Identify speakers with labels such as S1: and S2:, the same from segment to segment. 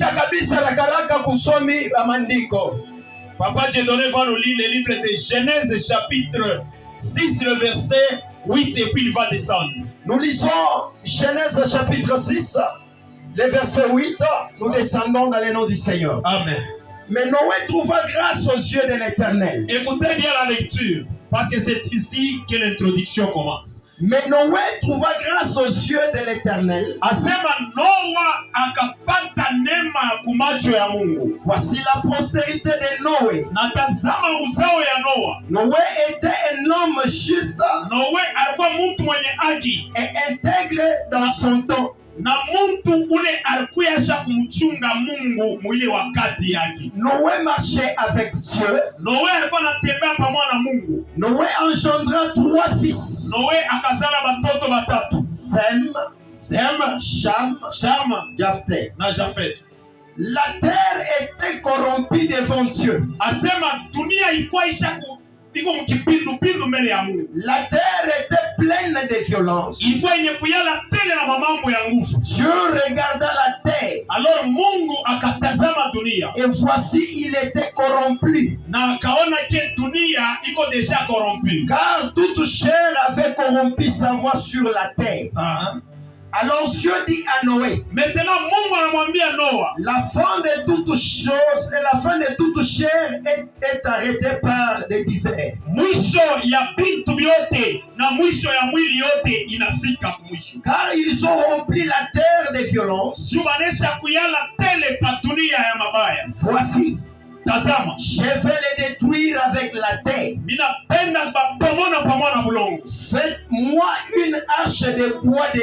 S1: Pita kabisa la karaka kusomi amandiko.
S2: Papa Dieudonné va nous lire le livre de Genèse chapitre 6, le verset 8 et puis il va descendre.
S1: Nous lisons Genèse chapitre 6, le verset 8, nous descendons dans le nom du Seigneur.
S2: Amen.
S1: Mais Noé trouva grâce aux yeux de l'Éternel.
S2: Écoutez bien la lecture, parce que c'est ici que l'introduction commence.
S1: Mais Noé trouva grâce aux yeux de l'Éternel.
S2: Asema Noa akapata neema kumacho ya Mungu.
S1: Voici la postérité de Noé.
S2: Natazama uzao ya Noa.
S1: Noé était un homme juste.
S2: Noe alikuwa mtu mwenye haki
S1: et intègre dans son temps.
S2: na mtu ule alikuwa kumchunga Mungu mwile wakati yake.
S1: Noé marchait avec Dieu.
S2: Noe alikuwa anatembea pamoja na Mungu.
S1: Noé engendra 3 fils.
S2: Noe akazala watoto watatu. Sem, Cham,
S1: Japhet.
S2: na Japhet.
S1: La terre était corrompue devant Dieu.
S2: Asema dunia ilikuwa ishaku iko mkipindu mbele ya Mungu.
S1: La terre était pleine de violence.
S2: Ilikuwa yenye kuyala tele na mambo ya nguvu.
S1: Dieu regarda la terre.
S2: Alors Mungu akatazama dunia.
S1: Et voici il était corrompu.
S2: Na akaona ke dunia iko déjà corrompue.
S1: Car toute chair avait corrompu sa voie sur la terre. Alors Dieu dit à Noé,
S2: maintenant Mungu anamwambia Noa,
S1: la fin de toutes choses et la fin de toute chair est arrêtée par des divers.
S2: Mwisho ya bintu vyote na mwisho ya mwili yote inafika kumwisho.
S1: Car ils ont rempli la terre de violence.
S2: Jubanesha kuyala tele pa dunia ya mabaya.
S1: Voici,
S2: tazama,
S1: je vais les détruire avec la terre.
S2: Ninapenda pamoja na bulongo.
S1: Faites-moi une arche de bois de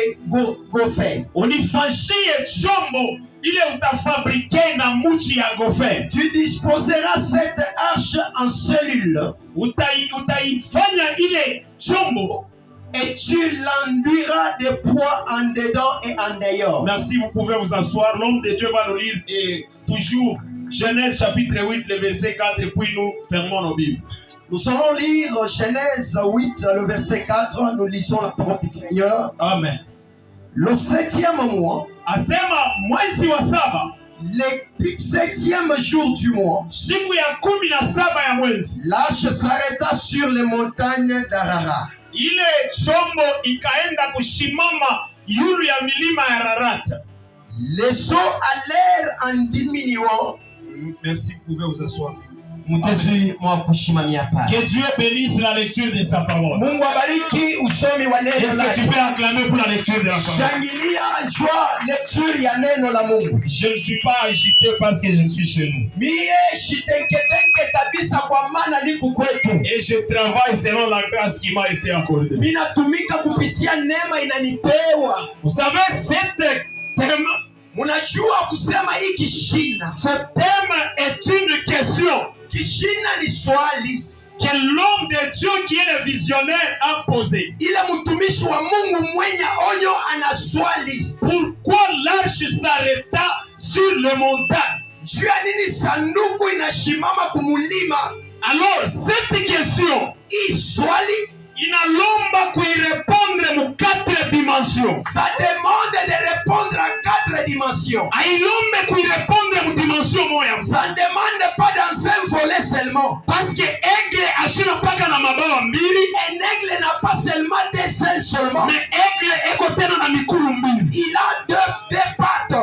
S1: gopher.
S2: Unifanyie chombo ile utafabrike na muchi ya gopher.
S1: Tu disposeras cette arche en cellules.
S2: Utaifanya ile chombo
S1: et tu l'enduiras de bois en dedans et en dehors.
S2: Merci, vous pouvez vous asseoir. L'homme de Dieu va nous lire et toujours Genèse chapitre 8, le verset 4, et puis nous fermons nos Bibles.
S1: Nous allons lire Genèse 8, le verset 4. Nous lisons la parole du Seigneur.
S2: Amen.
S1: Le 7e mois,
S2: asema mwezi wa saba,
S1: le 7e jour du mois,
S2: siku ya 17 ya mwezi,
S1: l'arche s'arrêta sur les montagnes d'Ararat.
S2: Ile chombo ikaenda kushimama yulu ya milima ya Ararat.
S1: Les eaux allèrent en diminuant.
S2: Merci, vous pouvez vous asseoir.
S1: Que
S2: Dieu bénisse la lecture de sa parole.
S1: Est-ce
S2: que tu peux acclamer pour la lecture de la parole? Je ne suis pas agité parce que je suis chez nous. Et je travaille selon la grâce qui m'a été accordée. Vous savez, cette thème, ce thème est une question que l'homme de Dieu qui est le visionnaire a posé. Pourquoi l'arche s'arrêta sur le montagne? Alors cette question, inalomba kuirepondre mu 4 dimensions.
S1: Ça demande de répondre à 4 dimensions.
S2: Ailombe kuirepondre mu dimension moya.
S1: Ça ne demande pas dans un volet seulement.
S2: Parce que aigle ashina paka na mabawa mbili.
S1: Un aigle n'a pas seulement des ailes seulement.
S2: Mais aigle eko tena na mikulu mbili.
S1: Il a deux pattes.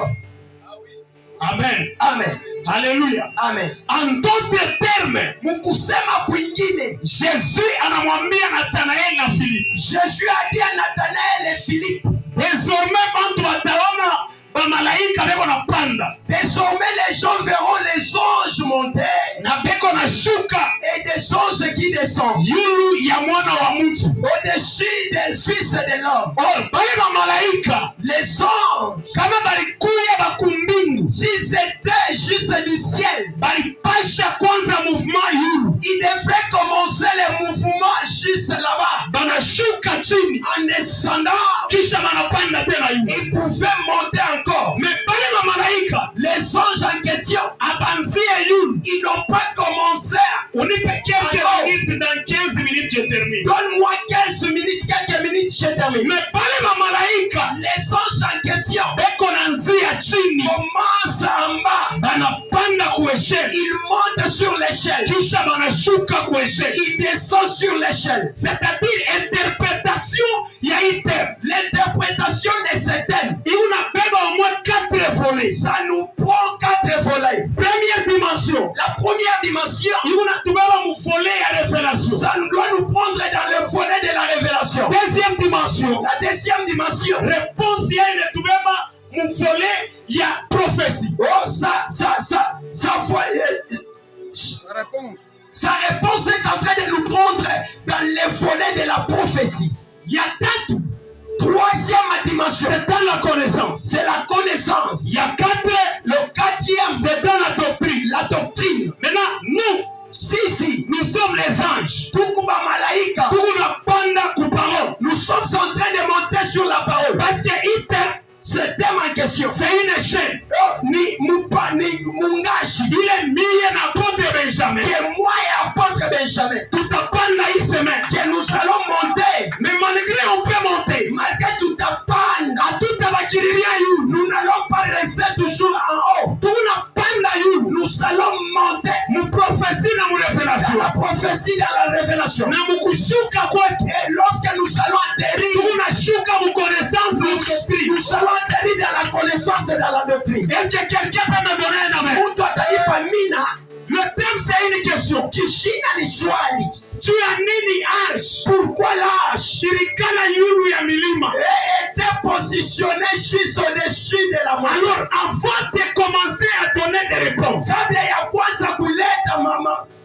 S2: Amen.
S1: Amen.
S2: Alléluia.
S1: Amen.
S2: En d'autres termes,
S1: mukusema kwingine,
S2: Jésus anamwambia Nathanael na Philippe.
S1: Jésus a dit à Nathanael et Philippe,
S2: désormais bantu bataona bamalaika beko na panda.
S1: Désormais les gens verront les anges monter
S2: na beko na shuka
S1: et des anges qui descendent
S2: yulu ya mwana wa mtu
S1: au-dessus des fils de l'homme.
S2: Oh, bale bamalaika,
S1: les anges
S2: kama balikuya bakumbingu,
S1: s'ils étaient juste du ciel,
S2: balipasha kwanza mouvement yulu.
S1: Ils devraient commencer le mouvement juste là-bas.
S2: Banashuka chini
S1: en descendant,
S2: kisha banapanda tena yulu.
S1: Ils pouvaient monter encore.
S2: Mais bale bamalaika,
S1: les anges en question,
S2: abanzie yulu,
S1: ils n'ont pas commencé.
S2: Unipe quelques minutes, dans 15 minutes je termine.
S1: Donne-moi 15 minutes, quelques minutes, je termine.
S2: Mais bale bamalaika,
S1: les anges en question,
S2: beko nanzia chini,
S1: commence en bas.
S2: banapanda ku échelle,
S1: Il monte sur l'échelle.
S2: kisha banashuka ku échelle.
S1: Il descend sur l'échelle.
S2: C'est-à-dire interprétation ya hii terme
S1: L'interprétation de ces thèmes,
S2: inabeba au moins 4 volets.
S1: ça nous prend 4 volets.
S2: Première dimension,
S1: La première dimension,
S2: inatubeba mu volet ya révélation.
S1: ça doit nous prendre dans le volet de la révélation.
S2: Deuxième dimension,
S1: La deuxième dimension,
S2: réponse ya inatubeba mu volet ya prophétie.
S1: oh, sa réponse est en train de nous prendre dans le volet de la prophétie.
S2: Ya tatu,
S1: Troisième dimension,
S2: c'est dans la connaissance.
S1: c'est la connaissance.
S2: Ya 4,
S1: Le quatrième,
S2: c'est dans la doctrine.
S1: la doctrine.
S2: Maintenant, nous,
S1: Si,
S2: nous sommes les anges.
S1: Tukuba Malaika,
S2: Tunapanda ku parole.
S1: nous sommes en train de monter sur la parole.
S2: Parce que ite,
S1: Ce thème en question,
S2: c'est une chaîne.
S1: ni Mungashi,
S2: Il est millier n'apôtre Benjamin.
S1: que moi et apôtre Benjamin,
S2: Tutapanda hii semaine.
S1: que nous allons monter,
S2: Mais malgré on peut monter.
S1: malgré tout à panne,
S2: Hatutabakiria yu.
S1: nous n'allons pas rester toujours en haut.
S2: Tunapanda yu.
S1: Nous allons monter
S2: Mu prophétie na mu
S1: dans
S2: révélation.
S1: la prophétie, dans la révélation.
S2: Na mu kushuka kwetu.
S1: Et lorsque nous allons atterrir,
S2: Tunashuka mu connaissance na mu esprit.
S1: nous allons atterrir dans la connaissance et dans la doctrine.
S2: Est-ce que quelqu'un peut me donner un amen?
S1: Mtu atalipa mina,
S2: Le thème c'est une question.
S1: kishina ni swali.
S2: Tu as nini arche?
S1: Pourquoi l'âge
S2: Shirikana yulu ya milima.
S1: était positionné juste au-dessus de la montagne?
S2: Alors, avant de commencer à donner des réponses,
S1: Kabla ya kwanza kuleta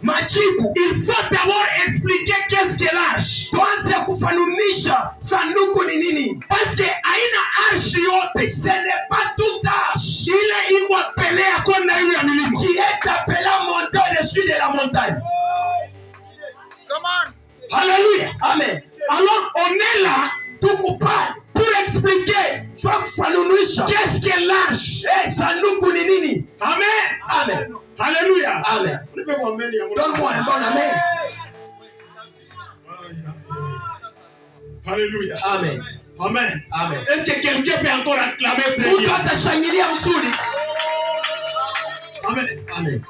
S1: majibu,
S2: il faut d'abord expliquer qu'est-ce que l'arche.
S1: tuanze kufanunisha sanduku ni nini.
S2: Parce que aina arche yote,
S1: Ce n'est pas toute arche
S2: ile iko appelé à kwenda yulu ya milima.
S1: qui est appelée à monter au-dessus de la montagne.
S2: Alléluia.
S1: Amen.
S2: Alors, on est là
S1: Tukupali
S2: pour expliquer
S1: twa kufanunisha
S2: qu'est-ce que l'arche.
S1: sanduku ni nini.
S2: Amen.
S1: Amen.
S2: Alléluia.
S1: Amen. Donne-moi un bon amen.
S2: Alléluia.
S1: Amen.
S2: Amen.
S1: Amen.
S2: Est-ce que quelqu'un peut encore acclamer très
S1: Mtu
S2: bien?
S1: atashangilia mzuri.
S2: Amen.
S1: Amen.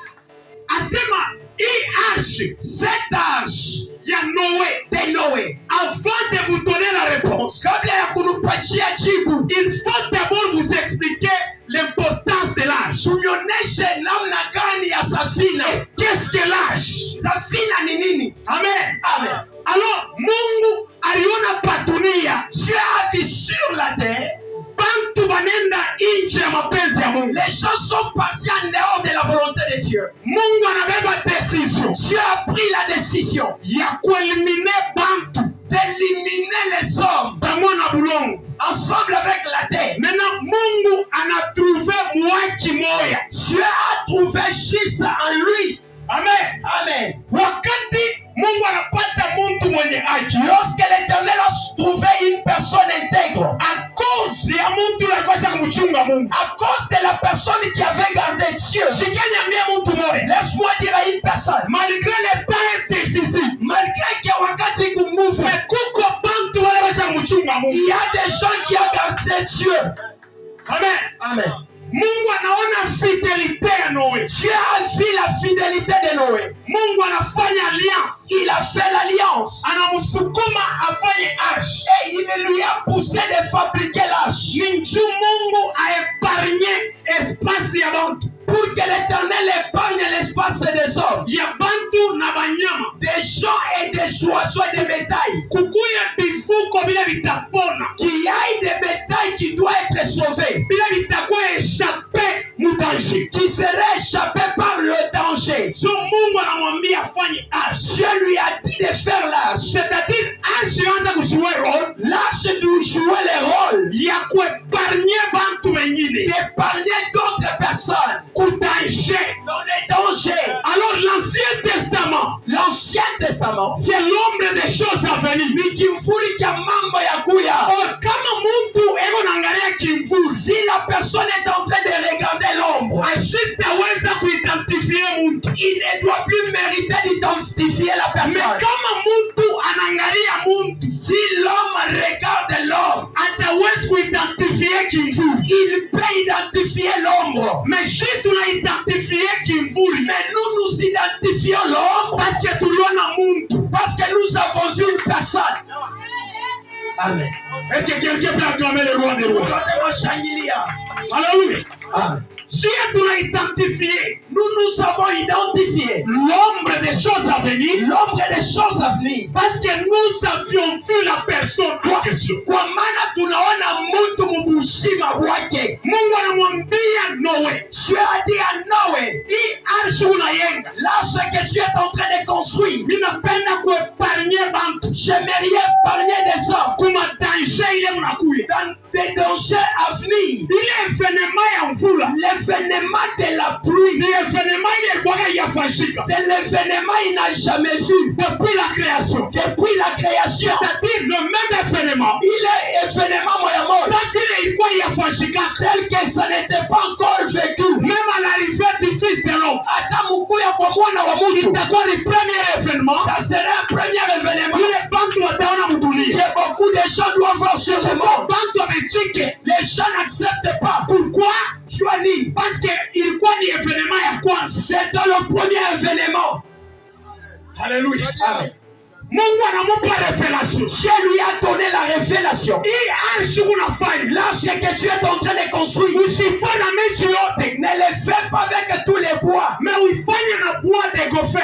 S2: Asema hii arche
S1: Cette arche
S2: ya Noé,
S1: de Noé,
S2: avant de vous donner la réponse,
S1: kabla ya kunupatia jibu,
S2: il faut d'abord vous expliquer l'importance de l'arche.
S1: tunyonyeshe namna gani ya safina.
S2: Qu'est-ce que l'arche?
S1: Safina ni nini?
S2: Amen.
S1: Amen.
S2: Alors, Mungu aliona patunia
S1: Dieu a vu sur la terre,
S2: bantu banenda nje ya mapenzi ya Mungu.
S1: les gens sont partis en dehors de la volonté de Dieu.
S2: Mungu anabeba decision
S1: Dieu a pris la décision
S2: ya kuelimine bantu
S1: d'éliminer les hommes
S2: pamoja na bulongo.
S1: ensemble avec la terre.
S2: Maintenant, Mungu anatrouve mwaki moya.
S1: Dieu a trouvé juste en lui.
S2: Amen.
S1: Amen.
S2: Wakati Mungu anapata mtu mwenye haki,
S1: Lorsque l'Éternel a trouvé une personne intègre,
S2: a cause ya mtu alikuwa kumchunga Mungu.
S1: à cause de la personne qui avait gardé Dieu,
S2: Shikanyambia mtu moja,
S1: laisse-moi dire à une personne,
S2: malgré le temps difficile,
S1: malgré que wakati kunguvu,
S2: mais kuko bantu wale basha kumchunga
S1: il
S2: Mungu.
S1: y a des gens qui ont gardé Dieu.
S2: Amen.
S1: Amen.
S2: Mungu anaona fidelite ya Noe.
S1: Dieu a vu la fidélité de Noé.
S2: Mungu anafanya alliance.
S1: Il a fait l'alliance.
S2: Anamsukuma afanye arche.
S1: Et il lui a poussé de fabriquer l'arche.
S2: Ni njoo Mungu aepargne espace ya bantu.
S1: Pour que l'Éternel épargne l'espace des hommes,
S2: Ya bantu na banyama.
S1: des gens et des oiseaux et des bétails.
S2: Kukuya bifuko bila vitapona.
S1: Qu'il y ait des bétails qui doivent être sauvés,
S2: Bila vitakuwa échappé mu danger.
S1: qui seraient échappés par le danger.
S2: So Mungu anamwambia afanye arche.
S1: Dieu lui a dit de faire l'arche.
S2: C'est-à-dire arche inaanza kuchukua role
S1: L'arche doit jouer le rôle
S2: ya kuepargne bantu wengine
S1: d'épargner d'autres personnes
S2: ku danger.
S1: dans les dangers.
S2: Alors l'Ancien Testament,
S1: L'Ancien Testament,
S2: c'est l'ombre des choses à venir.
S1: ni kimvuli cha mambo ya kuya.
S2: Or kama mtu eko naangalia kimvuli,
S1: Si la personne est en train de regarder l'ombre,
S2: ashitaweza kuidentifie mtu.
S1: il ne doit plus mériter d'identifier la
S2: Mais
S1: personne.
S2: kama mtu anaangalia mtu,
S1: Si l'homme regarde l'homme,
S2: hawezi kuidentifie kimvuli.
S1: Il peut identifier l'ombre.
S2: Mais si tunaidentifie kimvuli,
S1: Mais nous identifions l'ombre
S2: parce que tuliona muntu.
S1: parce que nous avons vu une personne. Amen.
S2: Est-ce que quelqu'un peut acclamer le roi des rois? Alléluia.
S1: Amen.
S2: Si tu l'as identifié,
S1: Nous avons identifié
S2: l'ombre des choses à venir,
S1: l'ombre des choses à venir.
S2: parce que nous avions vu la personne en question.
S1: Kwa maana tunaona mtu mbushima bwake.
S2: Mungu anamwambia Noe,
S1: Tu as dit à Noé,
S2: hii arshi unayenga,
S1: l'arche que tu es en train de construire,
S2: ninapenda kuepargne bantu
S1: j'aimerais épargner des hommes
S2: kuma danger ile unakuya.
S1: dans des dangers à venir.
S2: Ile evenement ya mvula,
S1: L'événement de la pluie,
S2: ni evenement ile ilikuwa yafanyika
S1: c'est l'événement il n'a jamais vu
S2: depuis la création.
S1: depuis la création.
S2: C'est-à-dire le même événement,
S1: Il est événement moya moya
S2: tant qu'il ilikuwa yafanyika,
S1: tel que ça n'était pas encore vécu.
S2: même à l'arrivée du Fils de l'homme,
S1: Hata mukuya kwa mwana wa mtu,
S2: itakuwa ni premier événement.
S1: ça serait un premier événement
S2: Ile bantu wataona mudunia,
S1: que beaucoup de gens doivent voir sur le monde.
S2: bantu wamechike.
S1: Les gens n'acceptent pas.
S2: Pourquoi?
S1: Choisi,
S2: Parce que ilikuwa ni événement ya kwanza.
S1: c'était le premier événement.
S2: Haleluya.
S1: Amen.
S2: Mungu anamupa revelation.
S1: Dieu lui a donné la révélation.
S2: Hii arshi unafanya,
S1: L'arche que tu es en train de construire,
S2: usifanye na miti yote,
S1: ne le fais pas avec tous les bois.
S2: mais uifanye na bois de gopher.